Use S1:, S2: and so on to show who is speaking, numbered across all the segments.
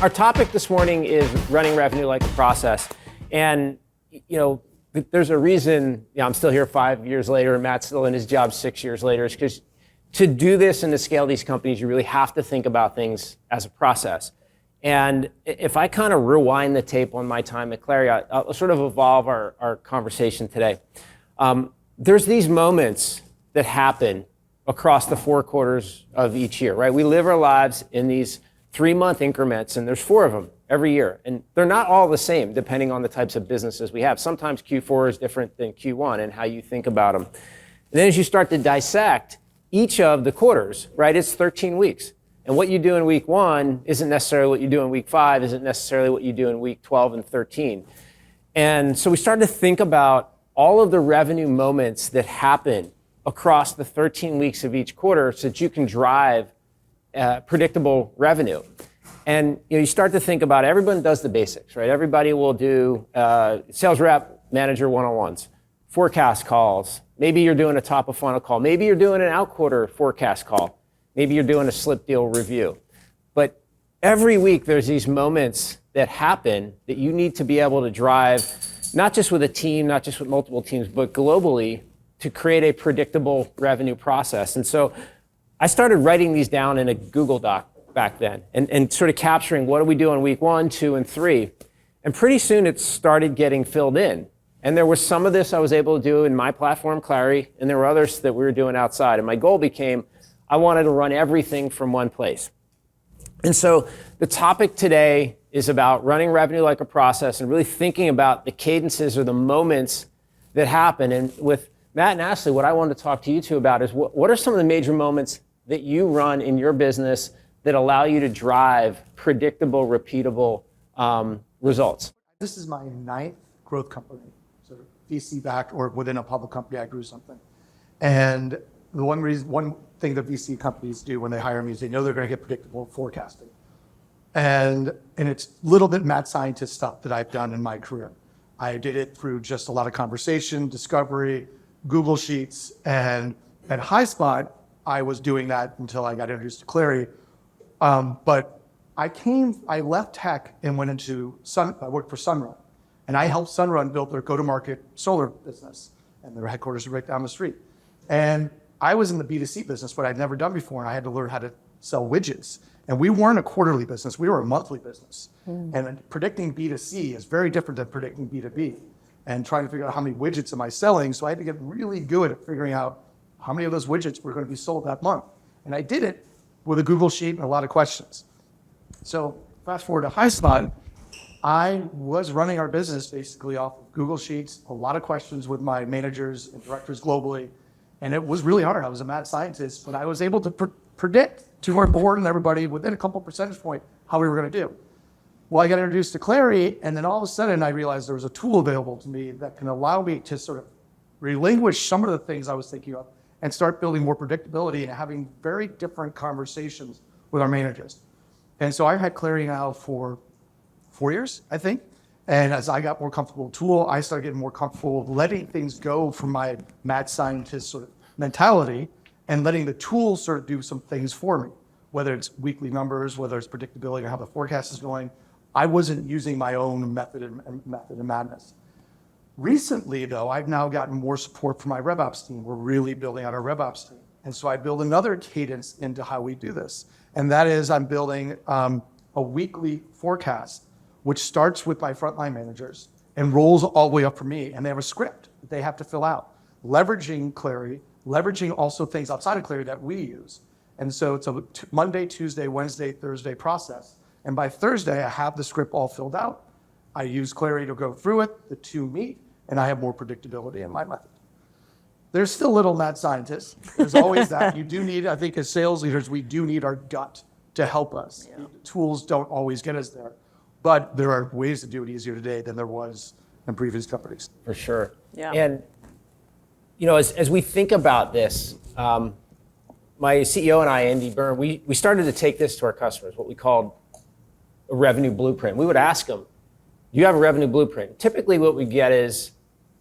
S1: Our topic this morning is running revenue like a process. And, there's a reason I'm still here 5 years later and Matt's still in his job 6 years later, is because to do this and to scale these companies, you really have to think about things as a process. And if I kind of rewind the tape on my time at Clari, I'll sort of evolve our conversation today. There's these moments that happen across the 4 quarters of each year, right? We live our lives in these 3-month increments, and there's 4 of them every year. And they're not all the same, depending on the types of businesses we have. Sometimes Q4 is different than Q1 and how you think about them. And then as you start to dissect each of the quarters, right, it's 13 weeks. And what you do in week 1 isn't necessarily what you do in week 5, isn't necessarily what you do in week 12 and 13. And so we started to think about all of the revenue moments that happen across the 13 weeks of each quarter so that you can drive predictable revenue. And you start to think about, everyone does the basics, right? Everybody will do sales rep, manager one-on-ones, forecast calls. Maybe you're doing a top of funnel call. Maybe you're doing an out quarter forecast call. Maybe you're doing a slip deal review. But every week there's these moments that happen that you need to be able to drive, not just with a team, not just with multiple teams, but globally, to create a predictable revenue process. And so I started writing these down in a Google Doc back then and sort of capturing what do we do in week 1, 2, and 3. And pretty soon it started getting filled in. And there was some of this I was able to do in my platform, Clari, and there were others that we were doing outside. And my goal became, I wanted to run everything from one place. And so the topic today is about running revenue like a process and really thinking about the cadences or the moments that happen. And with Matt and Ashley, what I wanted to talk to you two about is what are some of the major moments that you run in your business that allow you to drive predictable, repeatable results?
S2: This is my 9th growth company, so VC backed or within a public company, I grew something. And the one thing that VC companies do when they hire me is they know they're going to get predictable forecasting. And it's a little bit mad scientist stuff that I've done in my career. I did it through just a lot of conversation, discovery, Google Sheets, and at Highspot, I was doing that until I got introduced to Clari. But I left tech and went into I worked for Sunrun, and I helped Sunrun build their go-to-market solar business, and their headquarters are right down the street. And I was in the B2C business, what I'd never done before, and I had to learn how to sell widgets. And we weren't a quarterly business, we were a monthly business. And predicting B2C is very different than predicting B2B, and trying to figure out how many widgets am I selling. So I had to get really good at figuring out how many of those widgets were going to be sold that month. And I did it with a Google Sheet and a lot of questions. So fast forward to Highspot, I was running our business basically off of Google Sheets, a lot of questions with my managers and directors globally. And it was really hard. I was a mad scientist, but I was able to predict to our board and everybody within a couple percentage point how we were going to do. Well, I got introduced to Clari, and then all of a sudden I realized there was a tool available to me that can allow me to sort of relinquish some of the things I was thinking of and start building more predictability and having very different conversations with our managers. And so I've had Clari now for 4 years, I think. And as I got more comfortable with the tool, I started getting more comfortable with letting things go from my mad scientist sort of mentality and letting the tool sort of do some things for me, whether it's weekly numbers, whether it's predictability or how the forecast is going. I wasn't using my own method of madness. Recently, though, I've now gotten more support from my RevOps team. We're really building out our RevOps team. And so I build another cadence into how we do this. And that is I'm building a weekly forecast, which starts with my frontline managers and rolls all the way up for me. And they have a script that they have to fill out, leveraging Clari, leveraging also things outside of Clari that we use. And so it's a Monday, Tuesday, Wednesday, Thursday process. And by Thursday, I have the script all filled out. I use Clari to go through it, the two meet, and I have more predictability in my method. There's still little mad scientists. There's always that. You do need, I think as sales leaders, we do need our gut to help us. Yeah. The tools don't always get us there, but there are ways to do it easier today than there was in previous companies.
S1: For sure.
S3: Yeah.
S1: And as we think about this, my CEO and I, Andy Byrne, we started to take this to our customers, what we called a revenue blueprint. We would ask them, do you have a revenue blueprint? Typically what we get is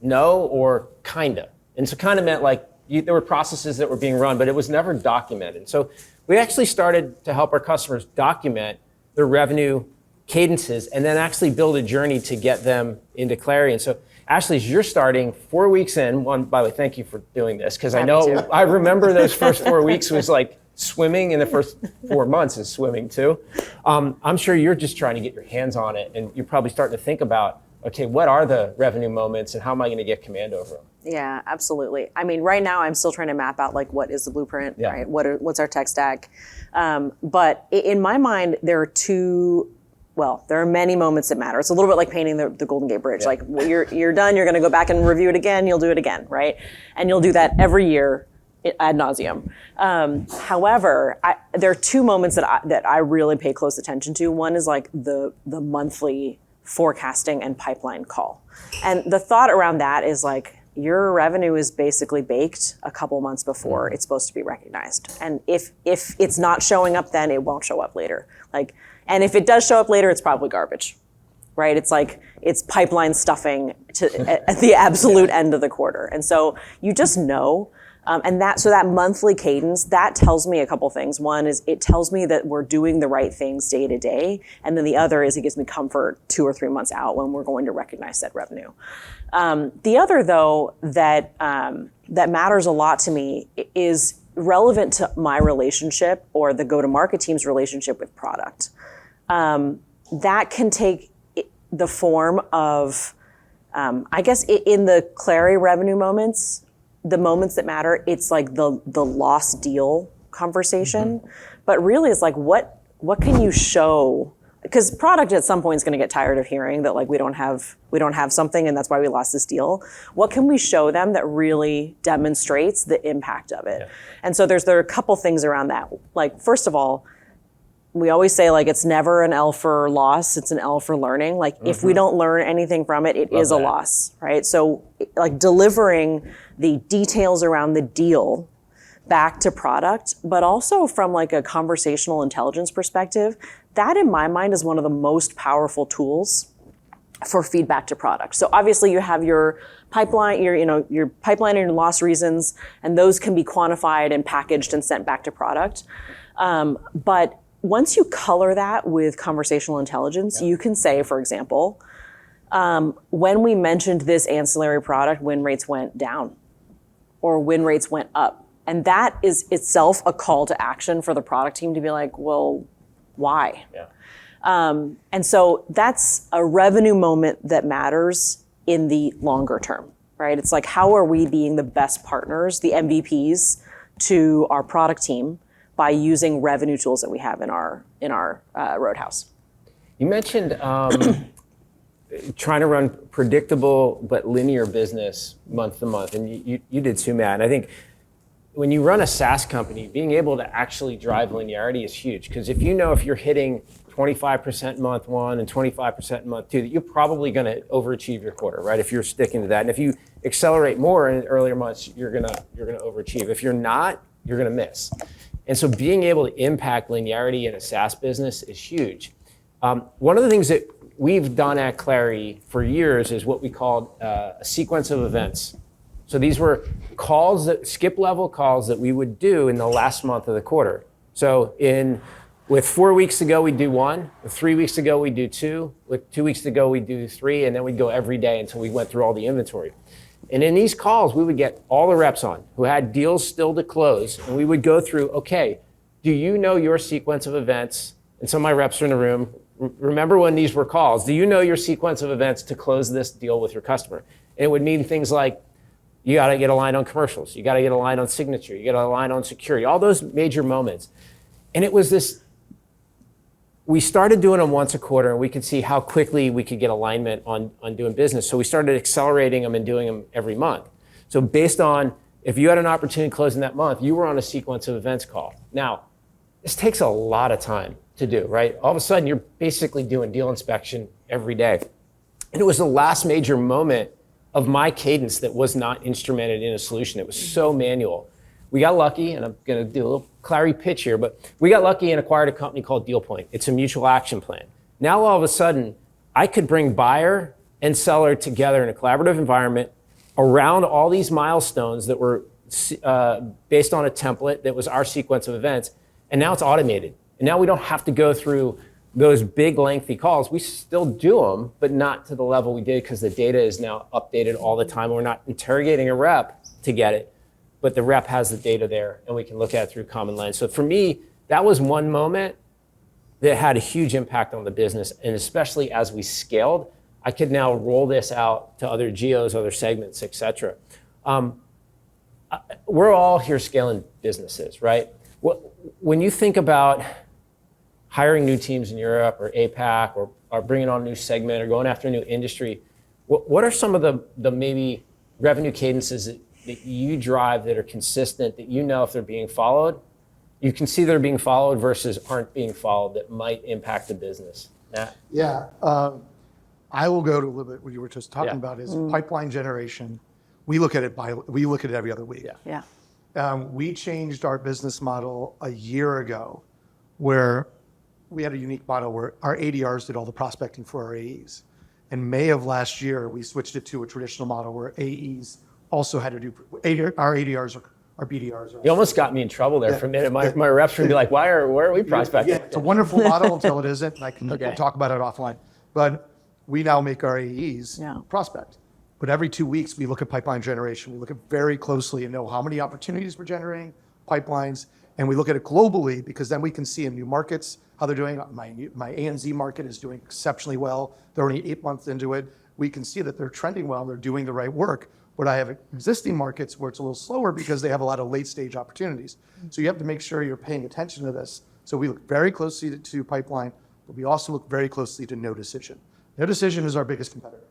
S1: no or kinda. And so kinda meant like there were processes that were being run, but it was never documented. So we actually started to help our customers document their revenue cadences and then actually build a journey to get them into Clari. And so, Ashley, as you're starting 4 weeks in, one, by the way, thank you for doing this, because I know, I remember those first 4 weeks was like swimming, and the first 4 months is swimming too. I'm sure you're just trying to get your hands on it, and you're probably starting to think about, okay, what are the revenue moments and how am I going to get command over them?
S3: Yeah, absolutely. I mean, right now I'm still trying to map out like what is the blueprint, right? What's our tech stack? But in my mind, there are many moments that matter. It's a little bit like painting the Golden Gate Bridge. Like you're done, you're going to go back and review it again. You'll do it again, right? And you'll do that every year ad nauseum. However, there are 2 moments that I really pay close attention to. One is like the monthly forecasting and pipeline call. And the thought around that is like, your revenue is basically baked a couple months before it's supposed to be recognized. And if it's not showing up then, it won't show up later. And if it does show up later, it's probably garbage, right? It's like, it's pipeline stuffing at the absolute end of the quarter. And so you just know, so that monthly cadence, that tells me a couple things. One is it tells me that we're doing the right things day to day. And then the other is it gives me comfort 2 or 3 months out when we're going to recognize that revenue. The other, though, that matters a lot to me is relevant to my relationship or the go-to-market team's relationship with product. That can take the form of, I guess, in the Clari revenue moments, the moments that matter, it's like the lost deal conversation. But really, it's like, what can you show? Because product at some point is going to get tired of hearing that like we don't have something and that's why we lost this deal. What can we show them that really demonstrates the impact of it? Yeah. And so there are a couple things around that. Like, first of all, we always say like it's never an L for loss, it's an L for learning. Like if we don't learn anything from it, it is a loss, right? So like delivering the details around the deal back to product, but also from like a conversational intelligence perspective, that in my mind is one of the most powerful tools for feedback to product. So obviously you have your pipeline, your pipeline and your loss reasons, and those can be quantified and packaged and sent back to product. But once you color that with conversational intelligence, you can say, for example, when we mentioned this ancillary product, win rates went down or win rates went up. And that is itself a call to action for the product team to be like, well, why? Yeah. And so that's a revenue moment that matters in the longer term, right? It's like, how are we being the best partners, the MVPs to our product team by using revenue tools that we have in our Roadhouse?
S1: You mentioned trying to run predictable but linear business month to month, and you did too, Matt. And I think when you run a SaaS company, being able to actually drive linearity is huge, because if you're hitting 25% month 1 and 25% month 2, that you're probably going to overachieve your quarter, right? If you're sticking to that, and if you accelerate more in earlier months, you're gonna overachieve. If you're not, you're gonna miss. And so being able to impact linearity in a SaaS business is huge. One of the things that we've done at Clari for years is what we called a sequence of events. So these were skip level calls that we would do in the last month of the quarter. So with 4 weeks to go, we'd do 1. With 3 weeks to go, we'd do 2. With 2 weeks to go, we'd do 3. And then we'd go every day until we went through all the inventory. And in these calls, we would get all the reps on who had deals still to close. And we would go through, okay, do you know your sequence of events? And some of my reps are in the room. Remember when these were calls? Do you know your sequence of events to close this deal with your customer? And it would mean things like, you got to get aligned on commercials. You got to get aligned on signature. You got to align on security, all those major moments. And it was this, we started doing them once a quarter, and we could see how quickly we could get alignment on doing business. So we started accelerating them and doing them every month. So based on, if you had an opportunity closing that month, you were on a sequence of events call. Now, this takes a lot of time to do, right? All of a sudden, you're basically doing deal inspection every day. And it was the last major moment of my cadence that was not instrumented in a solution. It was so manual. We got lucky, and I'm going to do a little Clari pitch here, but we got lucky and acquired a company called DealPoint. It's a mutual action plan. Now, all of a sudden, I could bring buyer and seller together in a collaborative environment around all these milestones that were based on a template that was our sequence of events, and now it's automated. And now we don't have to go through those big lengthy calls, we still do them, but not to the level we did because the data is now updated all the time. We're not interrogating a rep to get it, but the rep has the data there and we can look at it through common lens. So for me, that was one moment that had a huge impact on the business. And especially as we scaled, I could now roll this out to other geos, other segments, et cetera. We're all here scaling businesses, right? When you think about hiring new teams in Europe or APAC or bringing on a new segment or going after a new industry, what are some of the maybe revenue cadences that you drive that are consistent, that you know if they're being followed, you can see they're being followed versus aren't being followed that might impact the business? Matt?
S2: Yeah, I will go to a little bit what you were just talking about is pipeline generation. We look at it every other week.
S3: Yeah.
S2: We changed our business model a year ago where we had a unique model where our ADRs did all the prospecting for our AEs. In May of last year, we switched it to a traditional model where AEs also had to do, our ADRs, our BDRs.
S1: You almost got me in trouble there for a minute. My reps would be like, where are we prospecting?
S2: Yeah, it's a wonderful model until it isn't, and I can talk about it offline. But we now make our AEs prospect. But every 2 weeks, we look at pipeline generation. We look at very closely and know how many opportunities we're generating, pipelines, and we look at it globally because then we can see in new markets how they're doing. My ANZ market is doing exceptionally well. They're only 8 months into it. We can see that they're trending well. They're doing the right work. But I have existing markets where it's a little slower because they have a lot of late stage opportunities. So you have to make sure you're paying attention to this. So we look very closely to pipeline, but we also look very closely to no decision. No decision is our biggest competitor.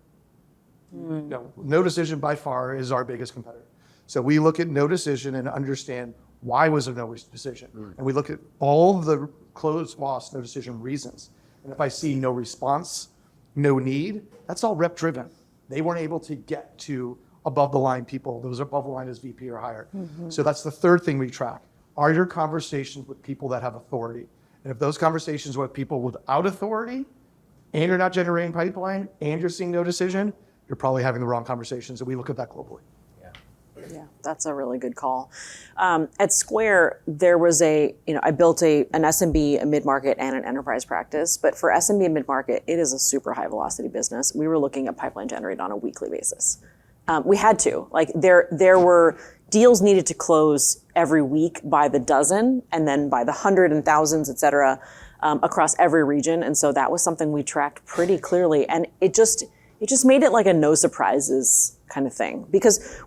S2: No decision by far is our biggest competitor. So we look at no decision and understand why was there no decision. And we look at all the closed loss, no decision reasons. And if I see no response, no need, that's all rep driven. They weren't able to get to above the line people. Those above the line as VP or higher. So that's the third thing we track. Are your conversations with people that have authority? And if those conversations are with people without authority and you're not generating pipeline and you're seeing no decision, you're probably having the wrong conversations. And we look at that globally.
S3: Yeah, that's a really good call. At Square, there was I built an SMB, a mid-market, and an enterprise practice. But for SMB and mid-market, it is a super high velocity business. We were looking at pipeline generated on a weekly basis. We had to. Like there were deals needed to close every week by the dozen, and then by the hundred and thousands, et cetera, across every region. And so that was something we tracked pretty clearly. And it just made it like a no surprises kind of thing because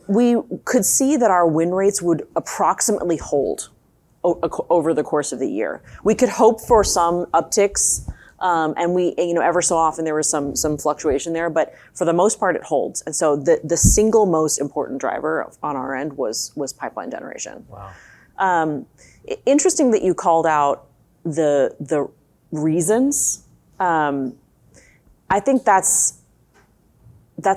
S3: we could see that our win rates would approximately hold over the course of the year. We could hope for some upticks, and we, ever so often there was some fluctuation there, but for the most part it holds. And so the single most important driver on our end was pipeline generation.
S1: Wow.
S3: Interesting that you called out the reasons. I think that's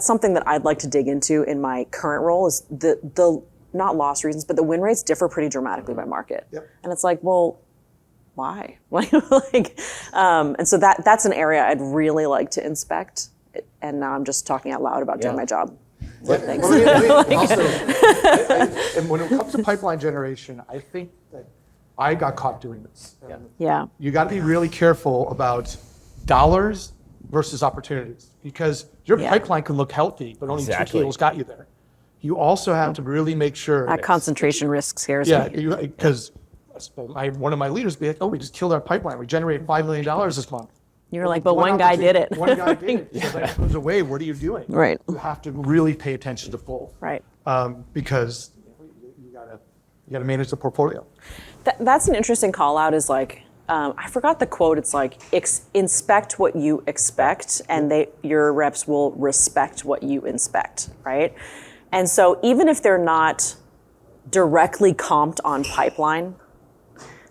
S3: something that I'd like to dig into in my current role is the not loss reasons, but the win rates differ pretty dramatically by market.
S2: Yep.
S3: And it's like, well, why? And so that's an area I'd really like to inspect. And now I'm just talking out loud about doing my job. Thanks.
S2: And when it comes to pipeline generation, I think that I got caught doing this.
S3: Yeah.
S2: You got to be really careful about dollars versus opportunities because your pipeline can look healthy, but only 2 deals got you there. You also have to really make sure
S3: that concentration risk scares me.
S2: Yeah, because one of my leaders be like, "Oh, we just killed our pipeline. We generated $5 million this month."
S3: You're like, but one guy did it.
S2: One guy did it. So that goes away. What are you doing?
S3: Right.
S2: You have to really pay attention to full.
S3: Right.
S2: Because you gotta manage the portfolio.
S3: That's an interesting call out. Is like. I forgot the quote. It's like, inspect what you expect, and your reps will respect what you inspect, right? And so even if they're not directly comped on pipeline,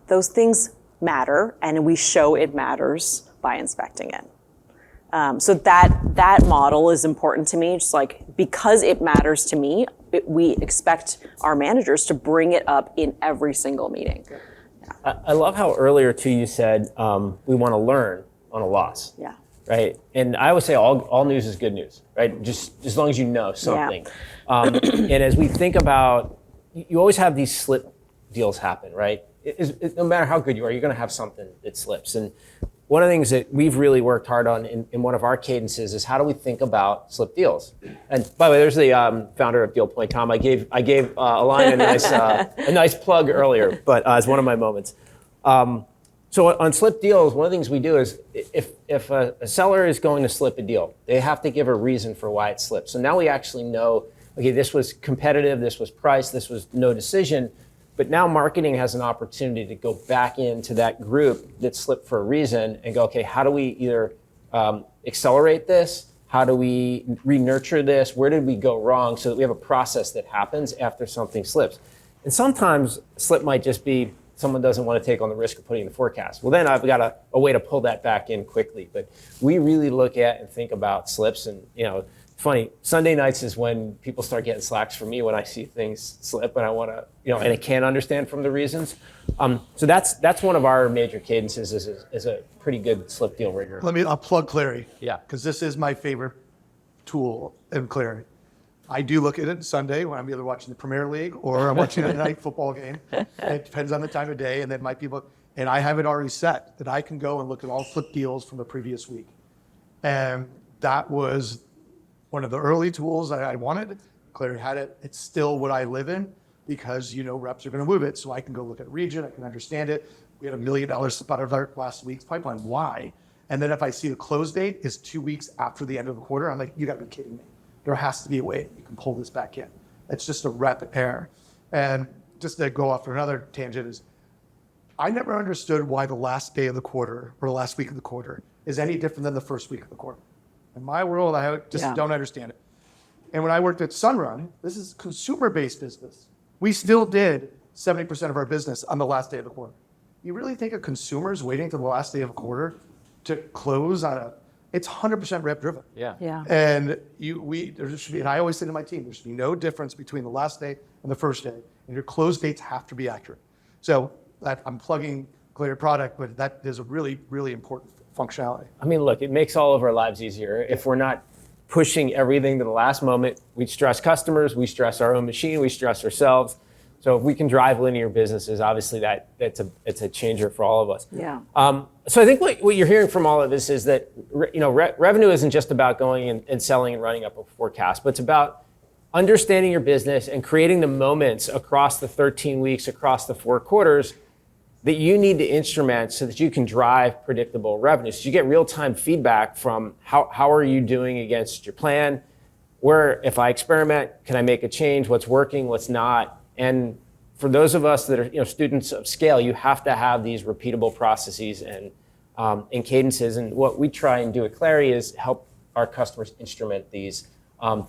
S3: those things matter, and we show it matters by inspecting it. So that model is important to me, just like, because it matters to me, we expect our managers to bring it up in every single meeting.
S1: I love how earlier too you said we want to learn on a loss.
S3: Yeah.
S1: Right. And I always say all news is good news, right? Just as long as you know something. Yeah. And as we think about, you always have these slip deals happen, right? no matter how good you are, you're going to have something that slips. And one of the things that we've really worked hard on in one of our cadences is how do we think about slip deals? And by the way, there's the founder of Deal Point, Tom. I gave Align a nice plug earlier, but as one of my moments. So on slip deals, one of the things we do is if a seller is going to slip a deal, they have to give a reason for why it slipped. So now we actually know, okay, this was competitive, this was price, this was no decision. But now marketing has an opportunity to go back into that group that slipped for a reason and go, okay, how do we either accelerate this? How do we re-nurture this? Where did we go wrong? So that we have a process that happens after something slips. And sometimes slip might just be someone doesn't want to take on the risk of putting in the forecast. Well, then I've got a way to pull that back in quickly. But we really look at and think about slips. And funny, Sunday nights is when people start getting slacks from me when I see things slip and I want to, and I can't understand from the reasons. So that's one of our major cadences is a pretty good slip deal rigor.
S2: I'll plug Clari.
S1: Yeah.
S2: Because this is my favorite tool in Clari. I do look at it Sunday when I'm either watching the Premier League or I'm watching a night football game. It depends on the time of day, and then and I have it already set that I can go and look at all flip deals from the previous week. And that was one of the early tools that I wanted. Clari had it. It's still what I live in because reps are going to move it, so I can go look at a region. I can understand it. We had $1 million slip out of our last week's pipeline. Why? And then if I see the close date is 2 weeks after the end of the quarter, I'm like, you got to be kidding me. There has to be a way you can pull this back in. It's just a rep error. And just to go off for another tangent is, I never understood why the last day of the quarter or the last week of the quarter is any different than the first week of the quarter. In my world, I just don't understand it. And when I worked at Sunrun, this is consumer-based business. We still did 70% of our business on the last day of the quarter. You really think a consumer is waiting till the last day of a quarter to close on it's 100% rep driven.
S1: Yeah.
S2: And there should be, and I always say to my team, there should be no difference between the last day and the first day, and your close dates have to be accurate. So I'm plugging Clari product, but that is a really, really important functionality.
S1: I mean, look, it makes all of our lives easier. If we're not pushing everything to the last moment, we stress customers, we stress our own machine, we stress ourselves. So if we can drive linear businesses, obviously it's a changer for all of us.
S3: Yeah.
S1: So I think what you're hearing from all of this is that revenue isn't just about going and selling and running up a forecast, but it's about understanding your business and creating the moments across the 13 weeks, across the 4 quarters that you need to instrument so that you can drive predictable revenue. So you get real-time feedback from how are you doing against your plan, where if I experiment, can I make a change, what's working, what's not. And for those of us that are students of scale, you have to have these repeatable processes and cadences. And what we try and do at Clari is help our customers instrument these,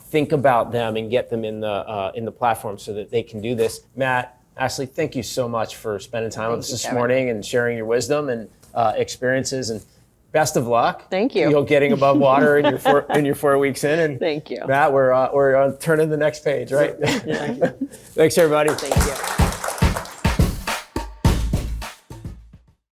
S1: think about them, and get them in the platform so that they can do this. Matt, Ashley, thank you so much for spending time with us this morning and sharing your wisdom and experiences. And best of luck.
S3: Thank you.
S1: Getting above water in your 4 weeks in. And
S3: thank you.
S1: Matt, we're turning the next page, right?
S3: Yeah.
S1: Thanks, everybody.
S3: Thank you.